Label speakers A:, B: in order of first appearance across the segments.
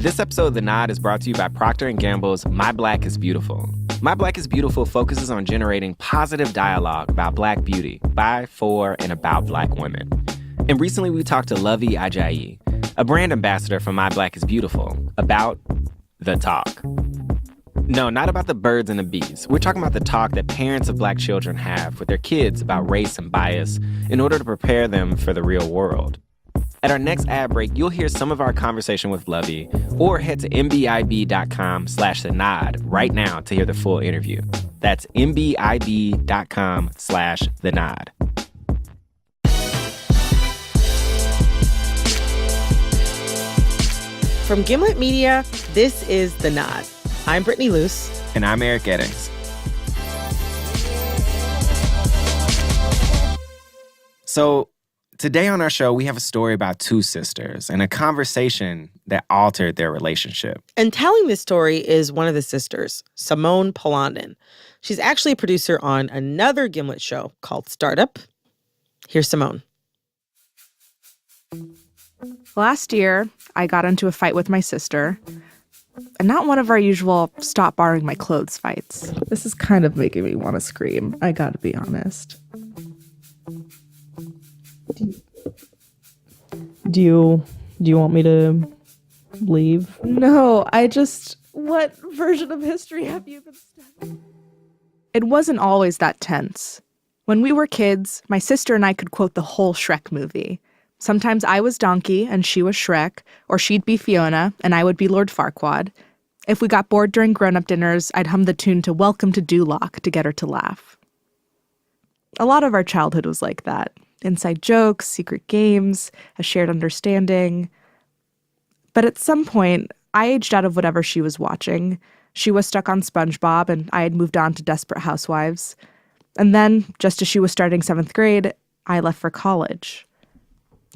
A: This episode of The Nod is brought to you by Procter & Gamble's My Black is Beautiful. My Black is Beautiful focuses on generating positive dialogue about Black beauty by, for, and about Black women. And recently we talked to Lovey Ajayi, a brand ambassador for My Black is Beautiful, about the talk. No, not about the birds and the bees. We're talking about the talk that parents of Black children have with their kids about race and bias in order to prepare them for the real world. At our next ad break, you'll hear some of our conversation with Lovey, or head to mbib.com/thenod right now to hear the full interview. That's mbib.com/thenod.
B: From Gimlet Media, this is The Nod. I'm Brittany Luce.
A: And I'm Eric Eddings. So today on our show, we have a story about two sisters and a conversation that altered their relationship.
B: And telling this story is one of the sisters, Simone Polandin. She's actually a producer on another Gimlet show called Startup. Here's Simone.
C: Last year, I got into a fight with my sister. And not one of our usual stop borrowing my clothes fights.
D: This is kind of making me want to scream. I gotta be honest. Do you want me to leave?
C: No, what version of history have you been studying? It wasn't always that tense. When we were kids, my sister and I could quote the whole Shrek movie. Sometimes I was Donkey and she was Shrek, or she'd be Fiona and I would be Lord Farquaad. If we got bored during grown-up dinners, I'd hum the tune to Welcome to Duloc to get her to laugh. A lot of our childhood was like that. Inside jokes, secret games, a shared understanding. But at some point, I aged out of whatever she was watching. She was stuck on SpongeBob and I had moved on to Desperate Housewives. And then, just as she was starting 7th grade, I left for college.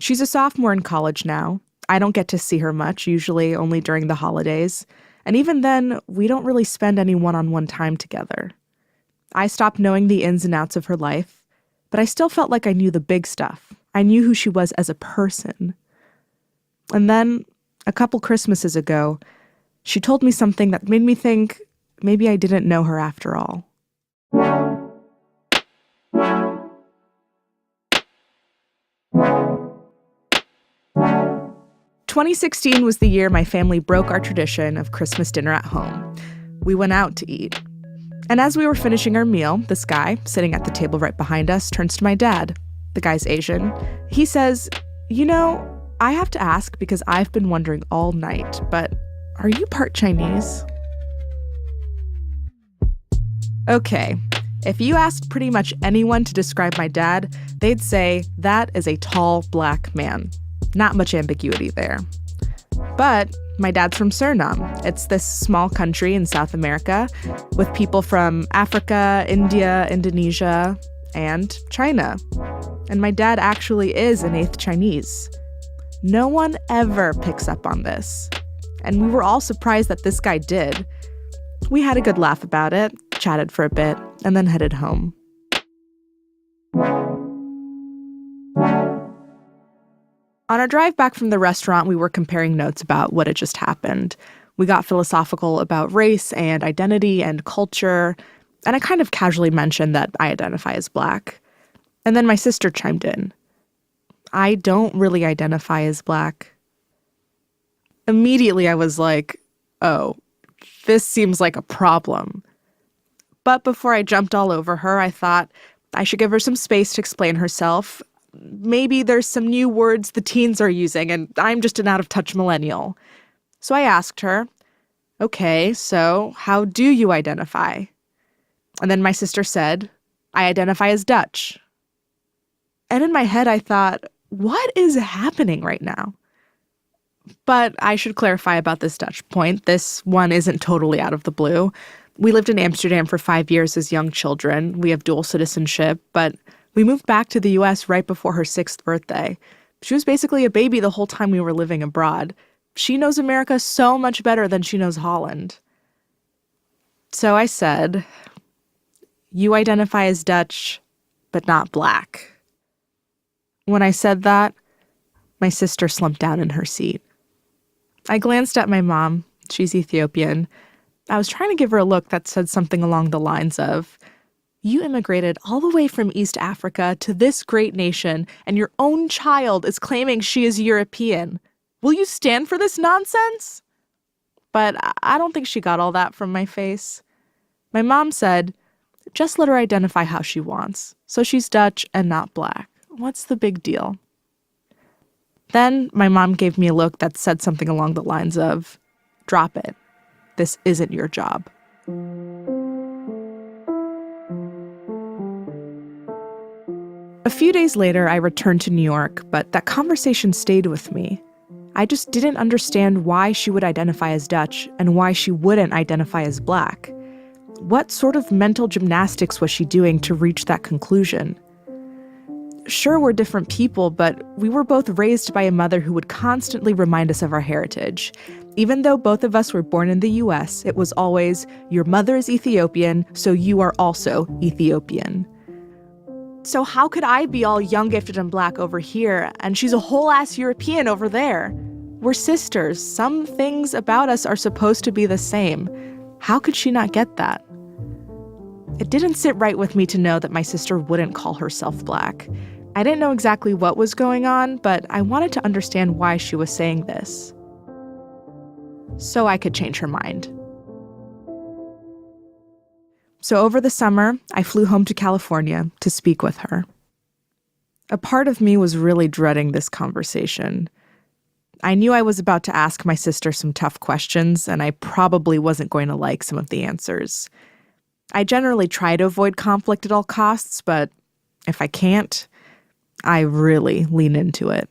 C: She's a sophomore in college now. I don't get to see her much, usually only during the holidays. And even then, we don't really spend any one-on-one time together. I stopped knowing the ins and outs of her life, but I still felt like I knew the big stuff. I knew who she was as a person. And then, a couple Christmases ago, she told me something that made me think maybe I didn't know her after all. 2016 was the year my family broke our tradition of Christmas dinner at home. We went out to eat. And as we were finishing our meal, this guy, sitting at the table right behind us, turns to my dad. The guy's Asian. He says, "You know, I have to ask because I've been wondering all night, but are you part Chinese?" Okay, if you asked pretty much anyone to describe my dad, they'd say that is a tall black man. Not much ambiguity there. But my dad's from Suriname. It's this small country in South America with people from Africa, India, Indonesia, and China. And my dad actually is an eighth Chinese. No one ever picks up on this. And we were all surprised that this guy did. We had a good laugh about it, chatted for a bit, and then headed home. On our drive back from the restaurant, we were comparing notes about what had just happened. We got philosophical about race and identity and culture, and I kind of casually mentioned that I identify as Black. And then my sister chimed in. "I don't really identify as Black." Immediately I was like, oh, this seems like a problem. But before I jumped all over her, I thought I should give her some space to explain herself. Maybe there's some new words the teens are using, and I'm just an out-of-touch millennial. So I asked her, "Okay, so how do you identify?" And then my sister said, "I identify as Dutch." And in my head, I thought, what is happening right now? But I should clarify about this Dutch point. This one isn't totally out of the blue. We lived in Amsterdam for 5 years as young children. We have dual citizenship, but we moved back to the U.S. right before her 6th birthday. She was basically a baby the whole time we were living abroad. She knows America so much better than she knows Holland. So I said, "You identify as Dutch, but not Black." When I said that, my sister slumped down in her seat. I glanced at my mom. She's Ethiopian. I was trying to give her a look that said something along the lines of, you immigrated all the way from East Africa to this great nation, and your own child is claiming she is European. Will you stand for this nonsense? But I don't think she got all that from my face. My mom said, just let her identify how she wants. So she's Dutch and not Black. What's the big deal? Then my mom gave me a look that said something along the lines of, drop it. This isn't your job. A few days later, I returned to New York, but that conversation stayed with me. I just didn't understand why she would identify as Dutch and why she wouldn't identify as Black. What sort of mental gymnastics was she doing to reach that conclusion? Sure, we're different people, but we were both raised by a mother who would constantly remind us of our heritage. Even though both of us were born in the US, it was always, your mother is Ethiopian, so you are also Ethiopian. So how could I be all young, gifted, and Black over here, and she's a whole-ass European over there? We're sisters. Some things about us are supposed to be the same. How could she not get that? It didn't sit right with me to know that my sister wouldn't call herself Black. I didn't know exactly what was going on, but I wanted to understand why she was saying this, so I could change her mind. So over the summer, I flew home to California to speak with her. A part of me was really dreading this conversation. I knew I was about to ask my sister some tough questions, and I probably wasn't going to like some of the answers. I generally try to avoid conflict at all costs, but if I can't, I really lean into it.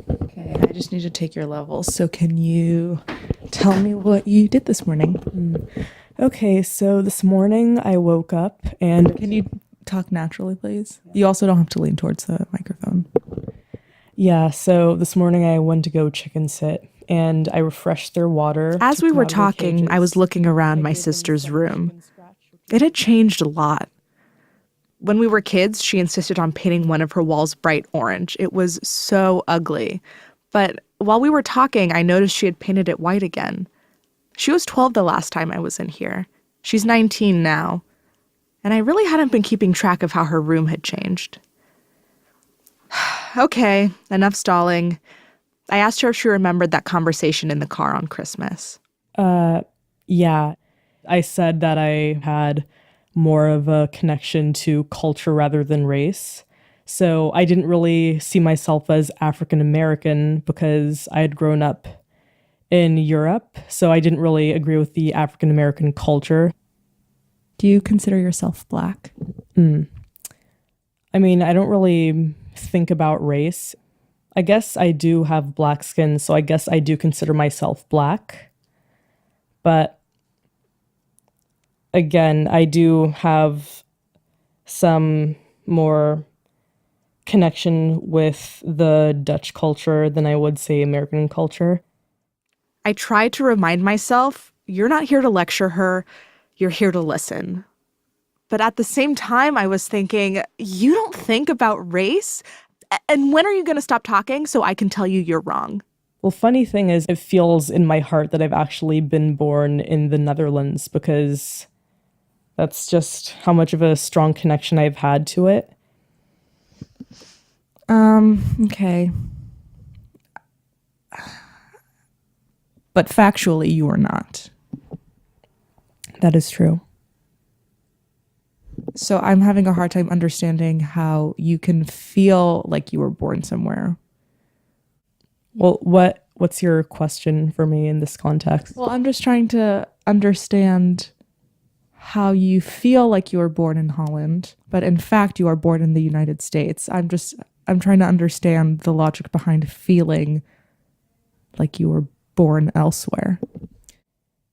D: Okay, I just need to take your levels. So can you tell me what you did this morning? Okay, so this morning I woke up and... Can you talk naturally, please? You also don't have to lean towards the microphone. Yeah, so this morning I went to go chicken sit and I refreshed their water.
C: As we were talking, I was looking around my sister's room. It had changed a lot. When we were kids, she insisted on painting one of her walls bright orange. It was so ugly. But while we were talking, I noticed she had painted it white again. She was 12 the last time I was in here. She's 19 now. And I really hadn't been keeping track of how her room had changed. Okay, enough stalling. I asked her if she remembered that conversation in the car on Christmas.
D: Yeah. I said that I had more of a connection to culture rather than race. So I didn't really see myself as African American because I had grown up in Europe. So I didn't really agree with the African American culture.
E: Do you consider yourself Black?
D: I mean, I don't really think about race. I guess I do have Black skin, so I guess I do consider myself Black. But again, I do have some more connection with the Dutch culture than I would say American culture.
C: I tried to remind myself, you're not here to lecture her, you're here to listen. But at the same time, I was thinking, you don't think about race? And when are you going to stop talking so I can tell you you're wrong?
D: Well, funny thing is, it feels in my heart that I've actually been born in the Netherlands because that's just how much of a strong connection I've had to it.
E: Okay. But factually, you are not.
D: That is true.
E: So I'm having a hard time understanding how you can feel like you were born somewhere.
D: Well, what's your question for me in this context?
E: Well, I'm just trying to understand how you feel like you were born in Holland, but in fact you are born in the United States. I'm trying to understand the logic behind feeling like you were born elsewhere.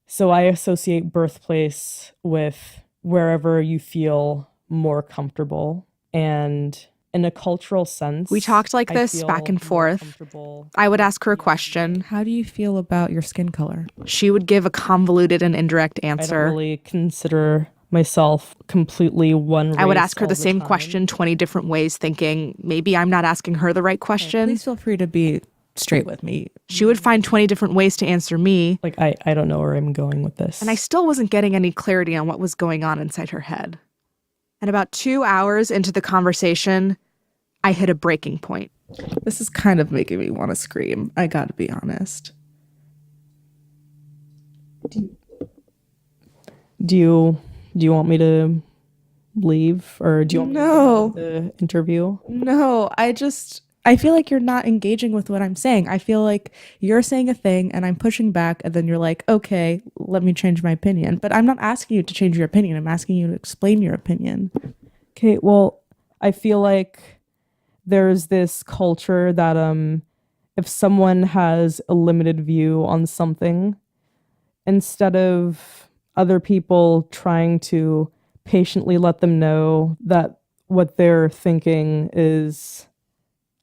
D: So I associate birthplace with wherever you feel more comfortable. And in a cultural sense,
C: We talked like this back and forth. I would ask her a question.
E: How do you feel about your skin color?
C: She would give a convoluted and indirect
D: I
C: answer.
D: don't really consider myself completely one race.
C: I would ask her
D: all
C: the same
D: time.
C: question 20 different ways, thinking maybe I'm not asking her the right question.
E: Please feel free to be straight with me.
C: She would find 20 different ways to answer me,
D: Like, I don't know where I'm going with this.
C: and I still wasn't getting any clarity on what was going on inside her head. And about 2 hours into the conversation, I hit a breaking point.
E: This is kind of making me want to scream. I gotta be honest.
D: Do you want me to leave, or do you want me to
E: No.
D: get the interview?
E: No, I feel like you're not engaging with what I'm saying. I feel like you're saying a thing and I'm pushing back, and then you're like, okay, let me change my opinion. But I'm not asking you to change your opinion. I'm asking you to explain your opinion.
D: Okay, well, I feel like there's this culture that if someone has a limited view on something, instead of other people trying to patiently let them know that what they're thinking is,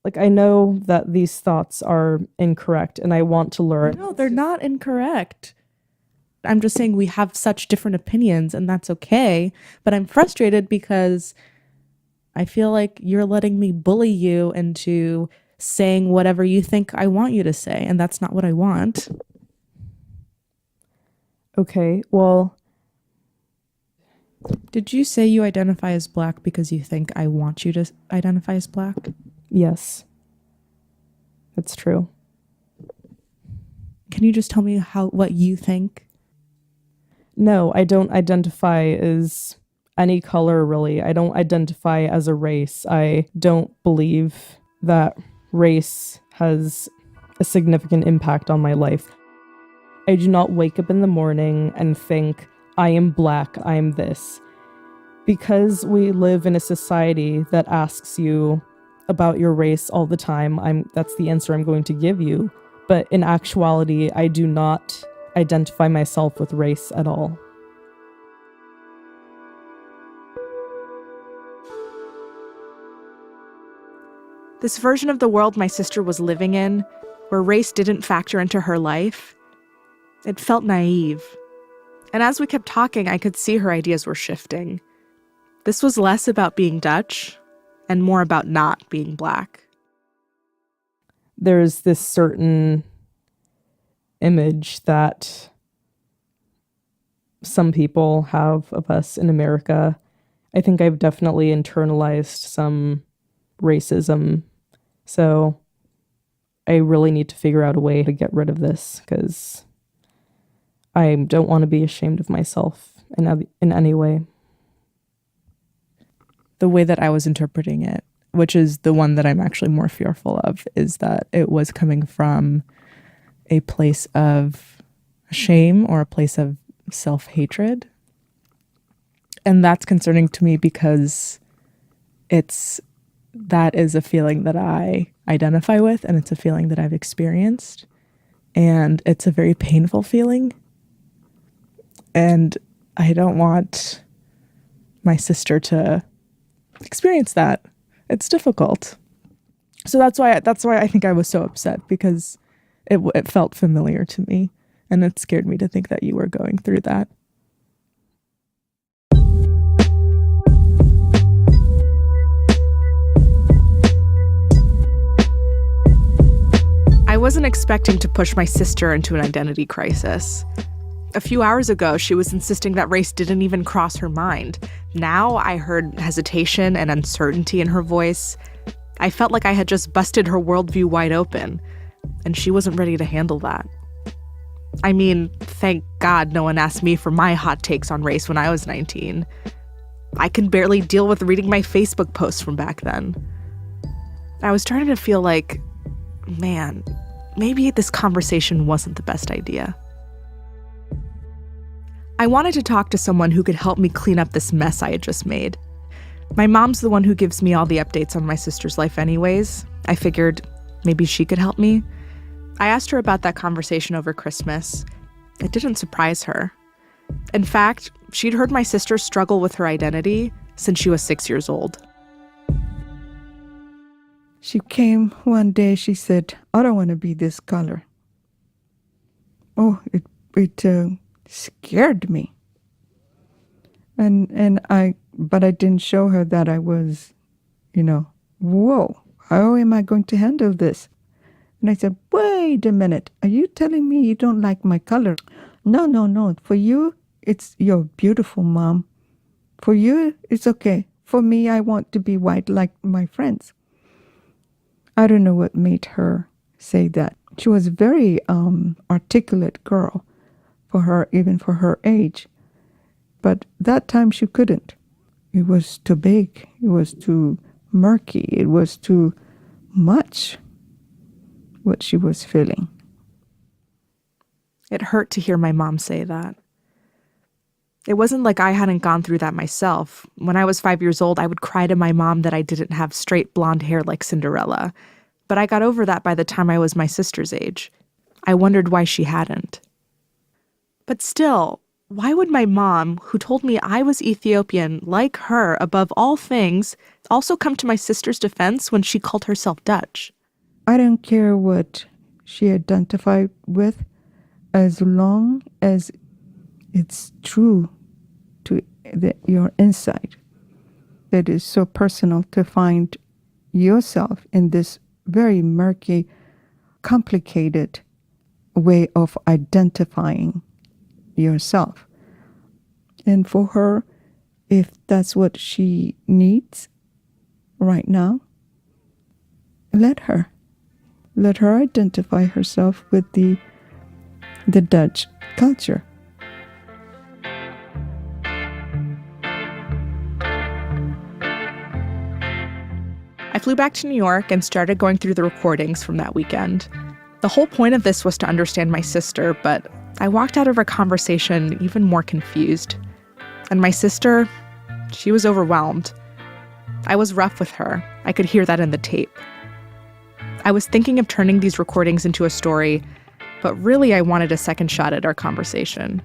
D: like, I know that these thoughts are incorrect and I want to learn.
E: No, they're not incorrect. I'm just saying we have such different opinions, and that's okay. But I'm frustrated because I feel like you're letting me bully you into saying whatever you think I want you to say, and that's not what I want.
D: Okay, well,
E: Did you say you identify as Black because you think I want you to identify as Black?
D: yes, that's true.
E: Can you just tell me what you think?
D: No, I don't identify as any color, really. I don't identify as a race. I don't believe that race has a significant impact on my life. I do not wake up in the morning and think, I am Black, I am this. Because we live in a society that asks you about your race all the time, that's the answer I'm going to give you. But in actuality, I do not identify myself with race at all.
C: This version of the world my sister was living in, where race didn't factor into her life, it felt naive. And as we kept talking, I could see her ideas were shifting. This was less about being Dutch and more about not being Black.
D: There's this certain image that some people have of us in America. I think I've definitely internalized some racism. So I really need to figure out a way to get rid of this, because I don't want to be ashamed of myself in any way.
E: The way that I was interpreting it, which is the one that I'm actually more fearful of, is that it was coming from a place of shame or a place of self-hatred. And that's concerning to me because that is a feeling that I identify with, and it's a feeling that I've experienced. And it's a very painful feeling. And I don't want my sister to experience that. It's difficult. So that's why I think I was so upset, because it felt familiar to me, and it scared me to think that you were going through that.
C: I wasn't expecting to push my sister into an identity crisis. A few hours ago, she was insisting that race didn't even cross her mind. Now I heard hesitation and uncertainty in her voice. I felt like I had just busted her worldview wide open, and she wasn't ready to handle that. I mean, thank God no one asked me for my hot takes on race when I was 19. I can barely deal with reading my Facebook posts from back then. I was starting to feel like, man, maybe this conversation wasn't the best idea. I wanted to talk to someone who could help me clean up this mess I had just made. My mom's the one who gives me all the updates on my sister's life anyways. I figured maybe she could help me. I asked her about that conversation over Christmas. It didn't surprise her. In fact, she'd heard my sister struggle with her identity since she was 6 years old.
F: She came one day, she said, I don't want to be this color. Oh, it scared me. But I didn't show her that I was, whoa, how am I going to handle this? And I said, wait a minute. Are you telling me you don't like my color? No, no, no. For you, you're beautiful, Mom. For you, it's okay. For me, I want to be white like my friends. I don't know what made her say that. She was a very articulate girl even for her age. But that time she couldn't. It was too big. It was too murky. It was too much what she was feeling.
C: It hurt to hear my mom say that. It wasn't like I hadn't gone through that myself. When I was 5 years old, I would cry to my mom that I didn't have straight blonde hair like Cinderella. But I got over that by the time I was my sister's age. I wondered why she hadn't. But still, why would my mom, who told me I was Ethiopian, like her above all things, also come to my sister's defense when she called herself Dutch?
F: I don't care what she identified with, as long as it's true to your inside. That is so personal to find yourself in this very murky, complicated way of identifying yourself. And for her, if that's what she needs right now, let her identify herself with the Dutch culture.
C: I flew back to New York and started going through the recordings from that weekend. The whole point of this was to understand my sister, but I walked out of our conversation even more confused. And my sister, she was overwhelmed. I was rough with her. I could hear that in the tape. I was thinking of turning these recordings into a story, but really I wanted a second shot at our conversation.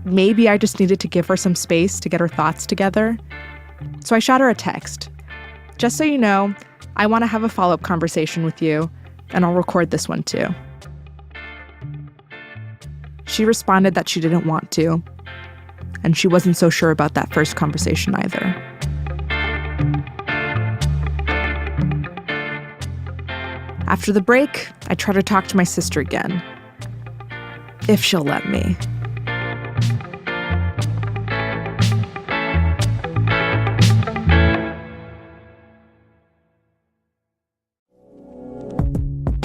C: Maybe I just needed to give her some space to get her thoughts together. So I shot her a text. Just so you know, I want to have a follow-up conversation with you, and I'll record this one too. She responded that she didn't want to, and she wasn't so sure about that first conversation either. After the break, I try to talk to my sister again, if she'll let me.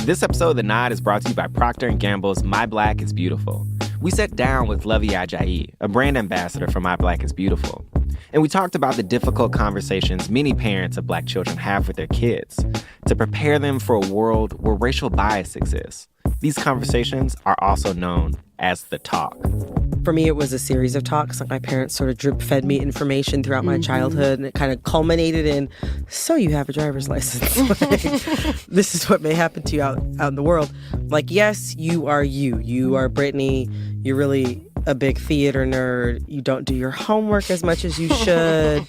A: This episode of The Nod is brought to you by Procter & Gamble's My Black is Beautiful. We sat down with Lovey Ajayi, a brand ambassador for My Black is Beautiful. And we talked about the difficult conversations many parents of Black children have with their kids to prepare them for a world where racial bias exists. These conversations are also known as the talk.
B: For me, it was a series of talks. Like my parents sort of drip-fed me information throughout my childhood, and it kind of culminated in, so you have a driver's license. Like, this is what may happen to you out in the world. Like, yes, you are you. You are Brittany. You're really a big theater nerd. You don't do your homework as much as you should.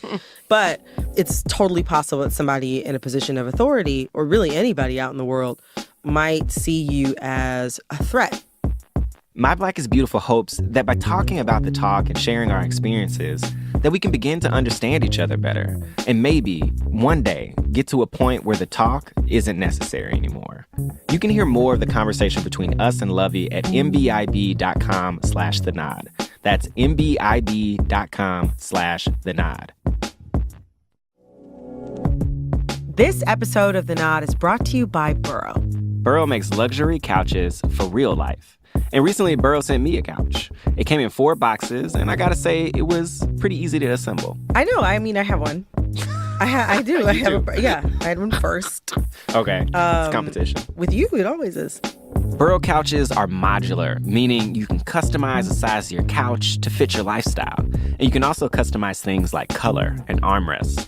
B: But it's totally possible that somebody in a position of authority, or really anybody out in the world, might see you as a threat.
A: My Black is Beautiful hopes that by talking about the talk and sharing our experiences, that we can begin to understand each other better and maybe one day get to a point where the talk isn't necessary anymore. You can hear more of the conversation between us and Lovey at mbib.com/thenod. That's mbib.com/thenod.
B: This episode of The Nod is brought to you by Burrow.
A: Burrow makes luxury couches for real life. And recently, Burrow sent me a couch. It came in 4 boxes, and I gotta say, it was pretty easy to assemble.
B: I know. I mean, I have one. I do. I had one first.
A: Okay, it's competition.
B: With you, it always is.
A: Burrow couches are modular, meaning you can customize the size of your couch to fit your lifestyle. And you can also customize things like color and armrests.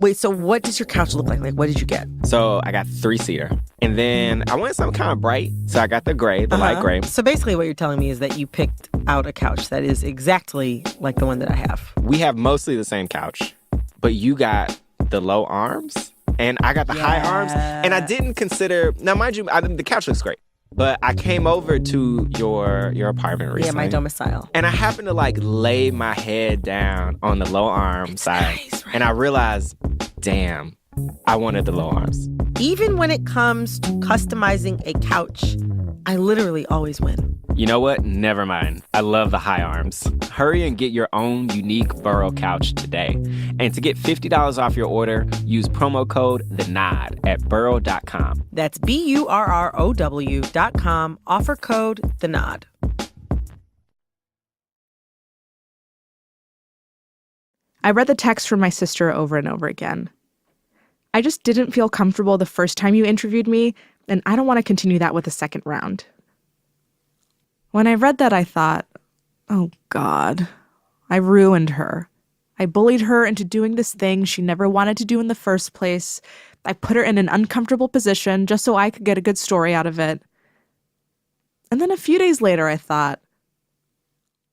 B: Wait, so what does your couch look like? Like, what did you get?
A: So I got 3-seater. And then I wanted something kind of bright, so I got the gray, the light gray.
B: So basically what you're telling me is that you picked out a couch that is exactly like the one that I have.
A: We have mostly the same couch, but you got the low arms, and I got the high arms. And I didn't consider, now mind you, the couch looks great. But I came over to your apartment recently.
B: Yeah, my domicile.
A: And I happened to lay my head down on the low arm side.
B: Nice, right?
A: And I realized, damn, I wanted the low arms.
B: Even when it comes to customizing a couch, I literally always win.
A: You know what? Never mind. I love the high arms. Hurry and get your own unique Burrow couch today. And to get $50 off your order, use promo code THENOD at burrow.com.
B: That's BURROW.com, offer code THENOD.
C: I read the text from my sister over and over again. I just didn't feel comfortable the first time you interviewed me, and I don't want to continue that with a second round. When I read that, I thought, oh God, I ruined her. I bullied her into doing this thing she never wanted to do in the first place. I put her in an uncomfortable position just so I could get a good story out of it. And then a few days later, I thought,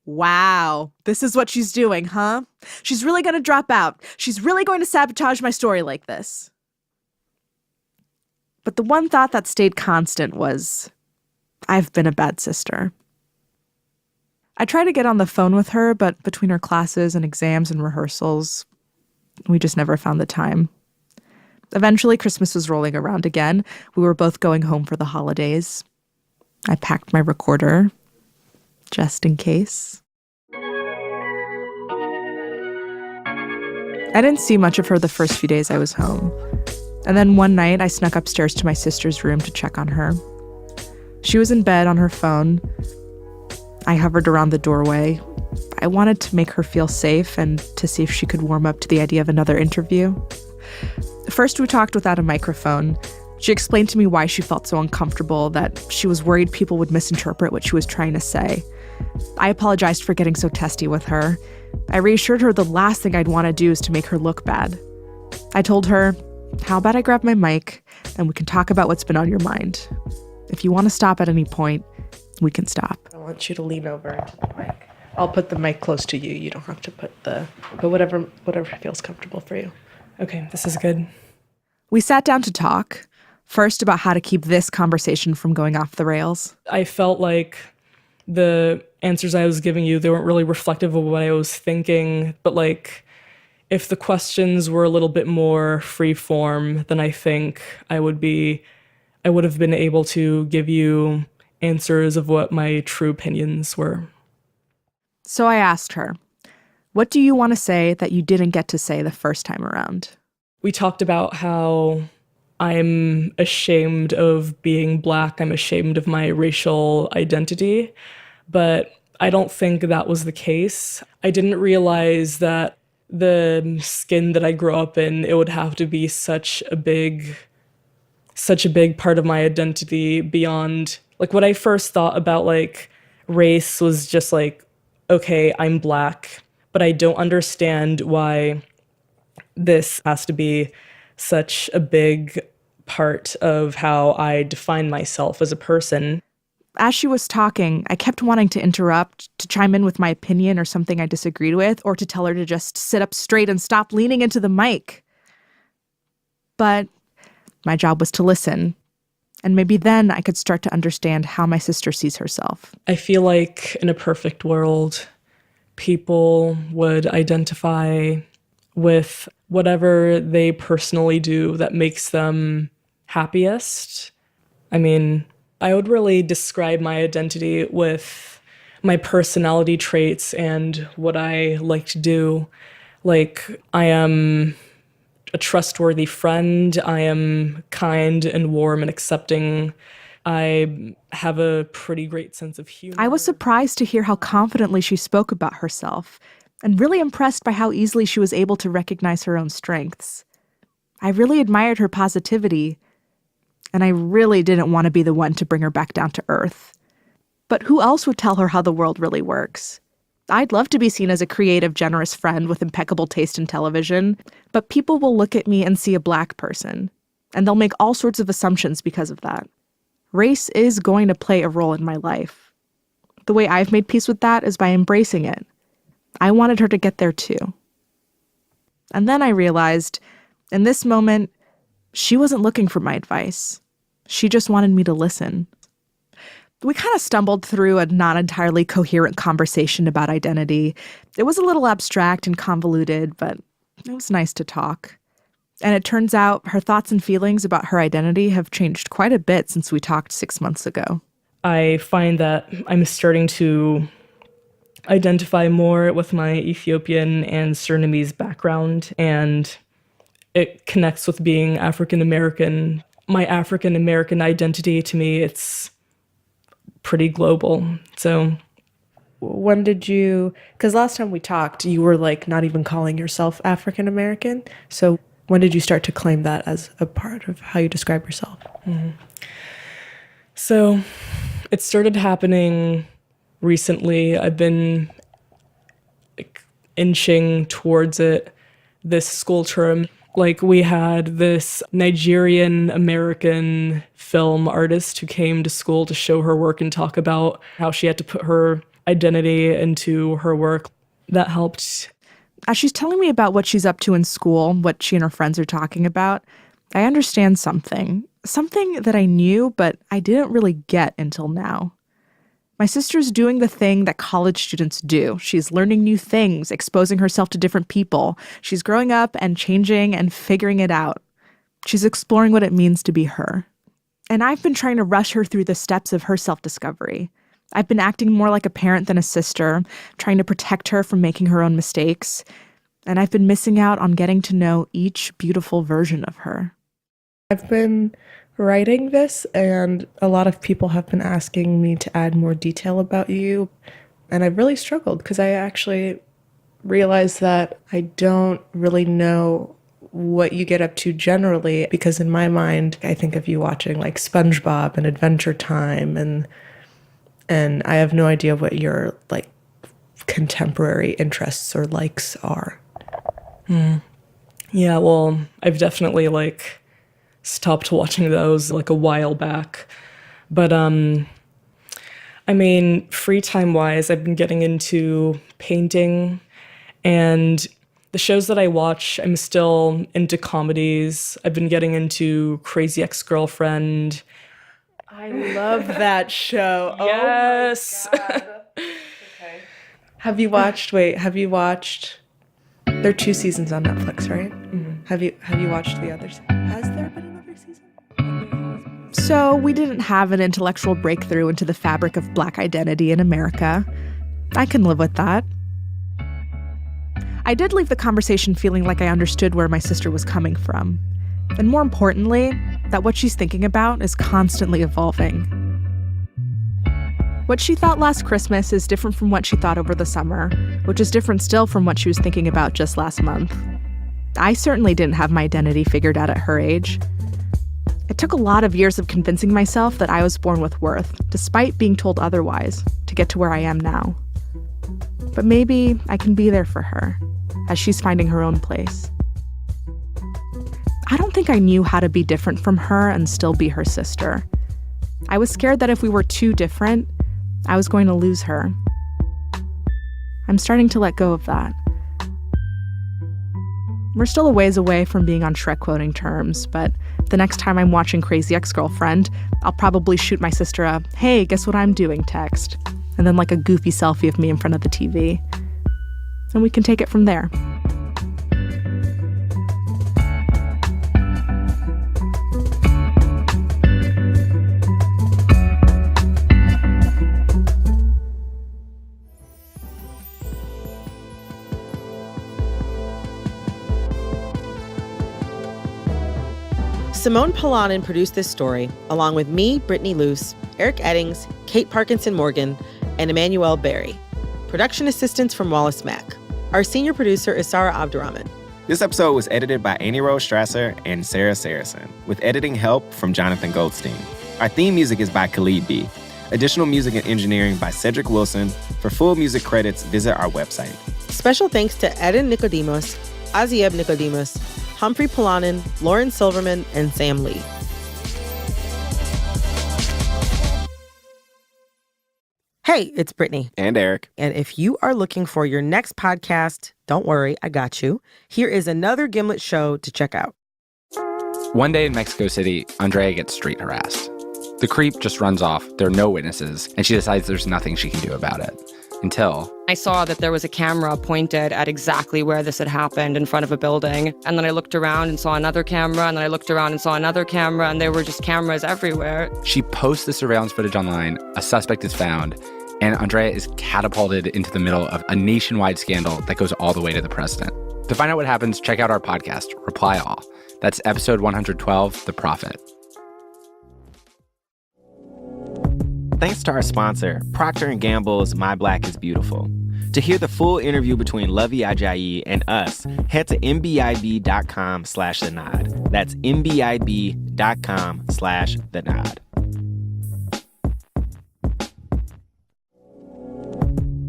C: wow, this is what she's doing, huh? She's really going to drop out. She's really going to sabotage my story like this. But the one thought that stayed constant was, I've been a bad sister. I tried to get on the phone with her, but between her classes and exams and rehearsals, we just never found the time. Eventually, Christmas was rolling around again. We were both going home for the holidays. I packed my recorder, just in case. I didn't see much of her the first few days I was home. And then one night, I snuck upstairs to my sister's room to check on her. She was in bed on her phone. I hovered around the doorway. I wanted to make her feel safe and to see if she could warm up to the idea of another interview. First, we talked without a microphone. She explained to me why she felt so uncomfortable, that she was worried people would misinterpret what she was trying to say. I apologized for getting so testy with her. I reassured her the last thing I'd want to do is to make her look bad. I told her, how about I grab my mic and we can talk about what's been on your mind. If you want to stop at any point, we can stop.
D: I want you to lean over into the mic. I'll put the mic close to you. You don't have to but whatever feels comfortable for you. Okay, this is good.
C: We sat down to talk, first about how to keep this conversation from going off the rails.
E: I felt like the answers I was giving you, they weren't really reflective of what I was thinking, but like if the questions were a little bit more free form, then I think I would have been able to give you answers of what my true opinions were.
C: So I asked her, what do you want to say that you didn't get to say the first time around?
E: We talked about how I'm ashamed of being Black. I'm ashamed of my racial identity, but I don't think that was the case. I didn't realize that the skin that I grew up in, it would have to be such a big part of my identity beyond, like, what I first thought about, like, race was just like, okay, I'm Black, but I don't understand why this has to be such a big part of how I define myself as a person.
C: As she was talking, I kept wanting to interrupt, to chime in with my opinion or something I disagreed with, or to tell her to just sit up straight and stop leaning into the mic. But my job was to listen, and maybe then I could start to understand how my sister sees herself.
E: I feel like in a perfect world, people would identify with whatever they personally do that makes them happiest. I mean, I would really describe my identity with my personality traits and what I like to do. Like, I am a trustworthy friend. I am kind and warm and accepting. I have a pretty great sense of humor.
C: I was surprised to hear how confidently she spoke about herself, and really impressed by how easily she was able to recognize her own strengths. I really admired her positivity, and I really didn't want to be the one to bring her back down to earth. But who else would tell her how the world really works? I'd love to be seen as a creative, generous friend with impeccable taste in television, but people will look at me and see a Black person, and they'll make all sorts of assumptions because of that. Race is going to play a role in my life. The way I've made peace with that is by embracing it. I wanted her to get there too. And then I realized, in this moment, she wasn't looking for my advice. She just wanted me to listen. We kind of stumbled through a not entirely coherent conversation about identity. It was a little abstract and convoluted, but it was nice to talk. And it turns out her thoughts and feelings about her identity have changed quite a bit since we talked 6 months ago.
D: I find that I'm starting to identify more with my Ethiopian and Surinamese background, and it connects with being African American. My African American identity, to me, it's pretty global. So
E: When did you, because last time we talked, you were like not even calling yourself African American. So when did you start to claim that as a part of how you describe yourself?
D: So it started happening recently. I've been like inching towards it this school term. Like, we had this Nigerian American film artist who came to school to show her work and talk about how she had to put her identity into her work. That helped.
C: As she's telling me about what she's up to in school, what she and her friends are talking about, I understand something that I knew, but I didn't really get until now. My sister's doing the thing that college students do. She's learning new things, exposing herself to different people. She's growing up and changing and figuring it out. She's exploring what it means to be her. And I've been trying to rush her through the steps of her self-discovery. I've been acting more like a parent than a sister, trying to protect her from making her own mistakes. And I've been missing out on getting to know each beautiful version of her.
E: I've been writing this, and a lot of people have been asking me to add more detail about you. And I've really struggled because I actually realized that I don't really know what you get up to generally, because in my mind, I think of you watching like SpongeBob and Adventure Time, and I have no idea what your like contemporary interests or likes are.
D: Yeah, well, I've definitely like stopped watching those like a while back. But I mean, free time wise, I've been getting into painting, and the shows that I watch, I'm still into comedies. I've been getting into Crazy Ex-Girlfriend.
E: I love that show.
D: Yes.
E: Oh my God. Okay. Have you watched, there are 2 seasons on Netflix, right? Mm-hmm. Have you watched the others? Has there been another season?
C: So we didn't have an intellectual breakthrough into the fabric of Black identity in America. I can live with that. I did leave the conversation feeling like I understood where my sister was coming from. And more importantly, that what she's thinking about is constantly evolving. What she thought last Christmas is different from what she thought over the summer, which is different still from what she was thinking about just last month. I certainly didn't have my identity figured out at her age. It took a lot of years of convincing myself that I was born with worth, despite being told otherwise, to get to where I am now. But maybe I can be there for her, as she's finding her own place. I don't think I knew how to be different from her and still be her sister. I was scared that if we were too different, I was going to lose her. I'm starting to let go of that. We're still a ways away from being on Shrek quoting terms, but the next time I'm watching Crazy Ex-Girlfriend, I'll probably shoot my sister a, "Hey, guess what I'm doing" text, and then like a goofy selfie of me in front of the TV. And we can take it from there.
B: Simone Polanin produced this story, along with me, Brittany Luce, Eric Eddings, Kate Parkinson Morgan, and Emmanuel Berry. Production assistance from Wallace Mack. Our senior producer is Sarah Abdurrahman.
A: This episode was edited by Annie Rose Strasser and Sarah Saracen, with editing help from Jonathan Goldstein. Our theme music is by Khalid B. Additional music and engineering by Cedric Wilson. For full music credits, visit our website.
B: Special thanks to Eden Nicodemus, Azieb Nicodemus, Humphrey Polanin, Lauren Silverman, and Sam Lee. Hey, it's Brittany.
A: And Eric.
B: And if you are looking for your next podcast, don't worry, I got you. Here is another Gimlet show to check out.
G: One day in Mexico City, Andrea gets street harassed. The creep just runs off, there are no witnesses, and she decides there's nothing she can do about it. Until
H: I saw that there was a camera pointed at exactly where this had happened in front of a building. And then I looked around and saw another camera, and then I looked around and saw another camera, and there were just cameras everywhere.
G: she posts the surveillance footage online, a suspect is found, and Andrea is catapulted into the middle of a nationwide scandal that goes all the way to the president. To find out what happens, check out our podcast, Reply All. That's episode 112, The Prophet.
A: Thanks to our sponsor, Procter & Gamble's My Black is Beautiful. To hear the full interview between Luvvie Ajayi and us, head to mbib.com/thenod. That's mbib.com/thenod.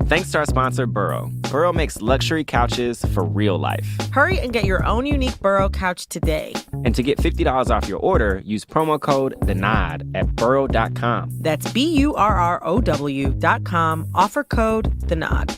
A: Thanks to our sponsor, Burrow. Burrow makes luxury couches for real life.
B: Hurry and get your own unique Burrow couch today.
A: And to get $50 off your order, use promo code THENOD at burrow.com.
B: That's BURROW.com, offer code THENOD.